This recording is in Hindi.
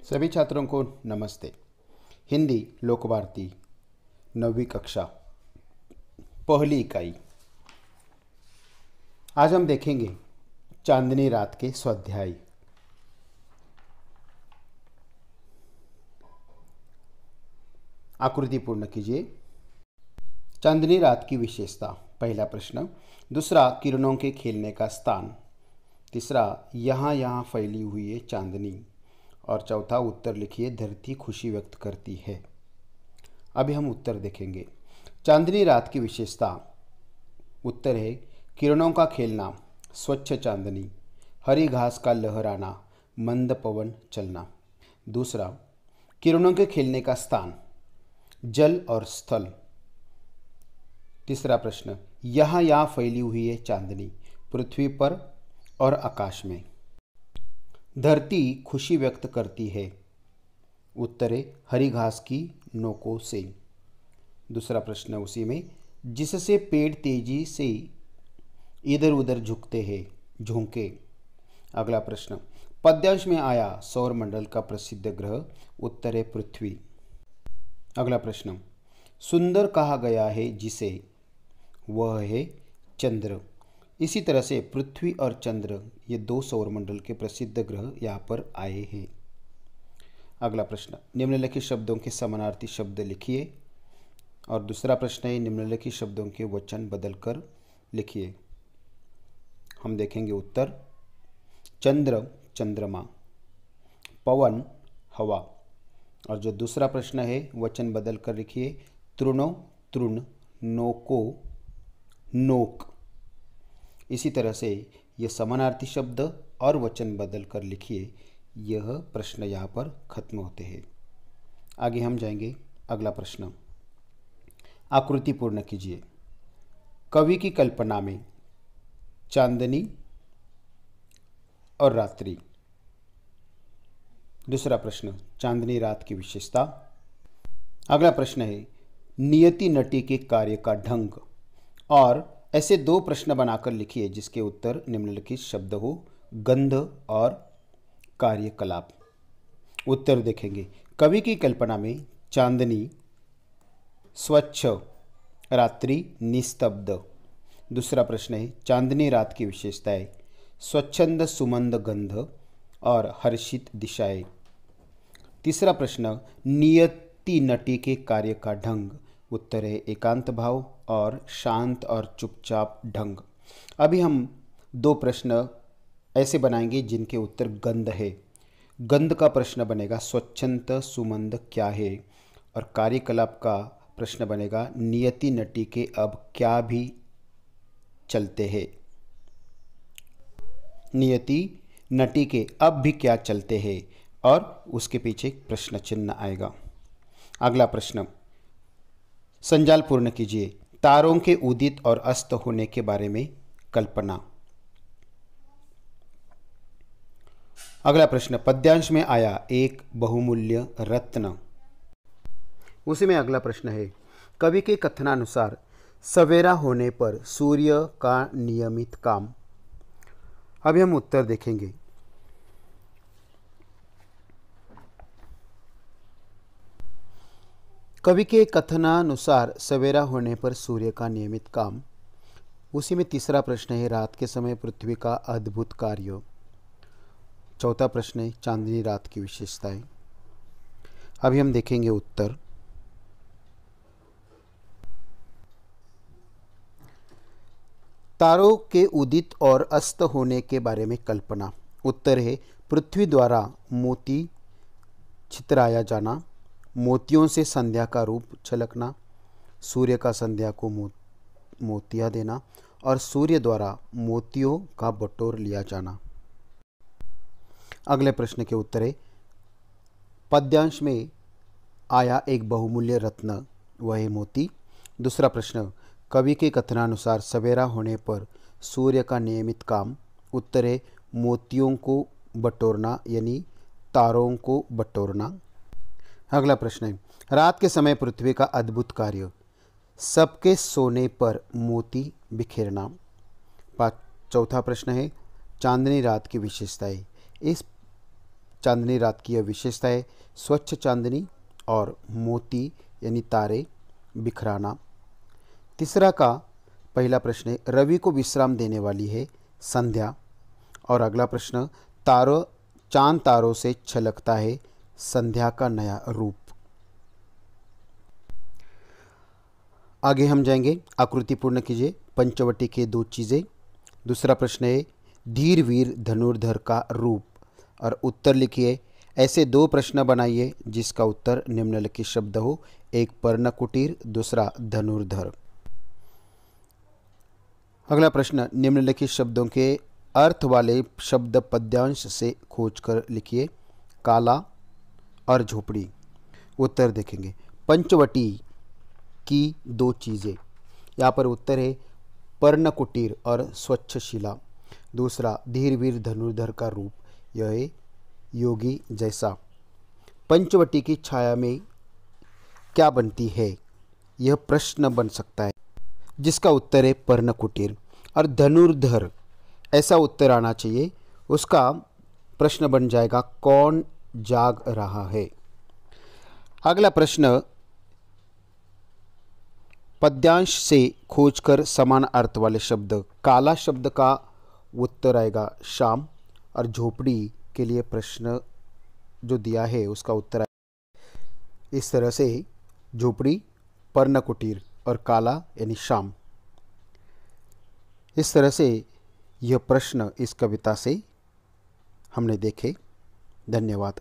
सभी छात्रों को नमस्ते। हिंदी लोक भारती 9वीं कक्षा पहली इकाई। आज हम देखेंगे चांदनी रात के स्वाध्याय। आकृति पूर्ण कीजिए। चांदनी रात की विशेषता, पहला प्रश्न। दूसरा, किरणों के खेलने का स्थान। तीसरा, यहाँ यहाँ फैली हुई है चांदनी। और चौथा, उत्तर लिखिए, धरती खुशी व्यक्त करती है। अभी हम उत्तर देखेंगे। चांदनी रात की विशेषता, उत्तर है किरणों का खेलना, स्वच्छ चांदनी, हरी घास का लहराना, मंद पवन चलना। दूसरा, किरणों के खेलने का स्थान, जल और स्थल। तीसरा प्रश्न, यहाँ यहाँ फैली हुई है चांदनी, पृथ्वी पर और आकाश में। धरती खुशी व्यक्त करती है, उत्तर है हरी घास की नोकों से। दूसरा प्रश्न उसी में, जिससे पेड़ तेजी से इधर उधर झुकते हैं, झोंके। अगला प्रश्न, पद्यांश में आया सौरमंडल का प्रसिद्ध ग्रह, उत्तर है पृथ्वी। अगला प्रश्न, सुंदर कहा गया है जिसे, वह है चंद्र। इसी तरह से पृथ्वी और चंद्र, ये दो सौरमंडल के प्रसिद्ध ग्रह यहाँ पर आए हैं। अगला प्रश्न, निम्नलिखित शब्दों के समानार्थी शब्द लिखिए। और दूसरा प्रश्न है, निम्नलिखित शब्दों के वचन बदलकर लिखिए। हम देखेंगे उत्तर। चंद्र चंद्रमा, पवन हवा। और जो दूसरा प्रश्न है, वचन बदलकर लिखिए, तृणों तृण, नोको नोक। इसी तरह से ये समानार्थी शब्द और वचन बदल कर लिखिए। यह प्रश्न यहाँ पर खत्म होते हैं। आगे हम जाएंगे। अगला प्रश्न, आकृति पूर्ण कीजिए। कवि की कल्पना में चांदनी और रात्रि। दूसरा प्रश्न, चांदनी रात की विशेषता। अगला प्रश्न है, नियति नटी के कार्य का ढंग। और ऐसे दो प्रश्न बनाकर लिखिए जिसके उत्तर निम्नलिखित शब्द हो, गंध और कार्यकलाप। उत्तर देखेंगे। कवि की कल्पना में चांदनी स्वच्छ, रात्रि निस्तब्ध। दूसरा प्रश्न है, चांदनी रात की विशेषताएं, स्वच्छंद सुमंद गंध और हर्षित दिशाएं। तीसरा प्रश्न, नियति नटी के कार्य का ढंग। उत्तर है एकांत भाव और शांत और चुपचाप ढंग। अभी हम दो प्रश्न ऐसे बनाएंगे जिनके उत्तर गंध है। गंध का प्रश्न बनेगा, स्वच्छंद सुमंद क्या है। और कार्यकलाप का प्रश्न बनेगा, नियति नटी के अब क्या भी चलते हैं। नियति नटी के अब भी क्या चलते हैं, और उसके पीछे एक प्रश्न चिन्ह आएगा। अगला प्रश्न, संजाल पूर्ण कीजिए। तारों के उदित और अस्त होने के बारे में कल्पना। अगला प्रश्न, पद्यांश में आया एक बहुमूल्य रत्न। उसी में अगला प्रश्न है, कवि के कथनानुसार सवेरा होने पर सूर्य का नियमित काम। अभी हम उत्तर देखेंगे। कवि के कथनानुसार सवेरा होने पर सूर्य का नियमित काम। उसी में तीसरा प्रश्न है, रात के समय पृथ्वी का अद्भुत कार्य। चौथा प्रश्न है, चांदनी रात की विशेषताएं। अभी हम देखेंगे उत्तर। तारों के उदित और अस्त होने के बारे में कल्पना। उत्तर है, पृथ्वी द्वारा मोती छितराया जाना, मोतियों से संध्या का रूप झलकना, सूर्य का संध्या को मोतियां देना, और सूर्य द्वारा मोतियों का बटोर लिया जाना। अगले प्रश्न के उत्तर है, पद्यांश में आया एक बहुमूल्य रत्न, वह है मोती। दूसरा प्रश्न, कवि के कथनानुसार सवेरा होने पर सूर्य का नियमित काम। उत्तर है मोतियों को बटोरना, यानी तारों को बटोरना। अगला प्रश्न है, रात के समय पृथ्वी का अद्भुत कार्य। सबके सोने पर मोती बिखेरना। चौथा प्रश्न है, चांदनी रात की विशेषताएं। इस चांदनी रात की यह विशेषता है। स्वच्छ चांदनी और मोती यानी तारे बिखराना। तीसरा का पहला प्रश्न है, रवि को विश्राम देने वाली है संध्या। और अगला प्रश्न, चांद तारों से छलकता है संध्या का नया रूप। आगे हम जाएंगे, आकृति पूर्ण कीजिए पंचवटी के दो चीज़ें। दूसरा प्रश्न है, धीर वीर धनुर्धर का रूप। और उत्तर लिखिए। ऐसे दो प्रश्न बनाइए जिसका उत्तर निम्नलिखित शब्द हो, एक पर्णकुटीर, दूसरा धनुर्धर। अगला प्रश्न, निम्नलिखित शब्दों के अर्थ वाले शब्द पद्यांश से खोजकर लिखिए। काला और झोपड़ी। उत्तर देखेंगे, पंचवटी की दो चीज़ें। यहाँ पर उत्तर है पर्णकुटीर और स्वच्छ शिला। दूसरा, धीरवीर धनुर्धर का रूप, यह है योगी जैसा। पंचवटी की छाया में क्या बनती है, यह प्रश्न बन सकता है जिसका उत्तर है पर्णकुटीर। और धनुर्धर, ऐसा उत्तर आना चाहिए, उसका प्रश्न बन जाएगा कौन जाग रहा है। अगला प्रश्न, पद्यांश से खोजकर समान अर्थ वाले शब्द। काला शब्द का उत्तर आएगा शाम। और झोपड़ी के लिए प्रश्न जो दिया है उसका उत्तर आएगा। इस तरह से झोपड़ी, पर्णकुटीर और काला यानी शाम, इस तरह से यह प्रश्न इस कविता से हमने देखे। धन्यवाद।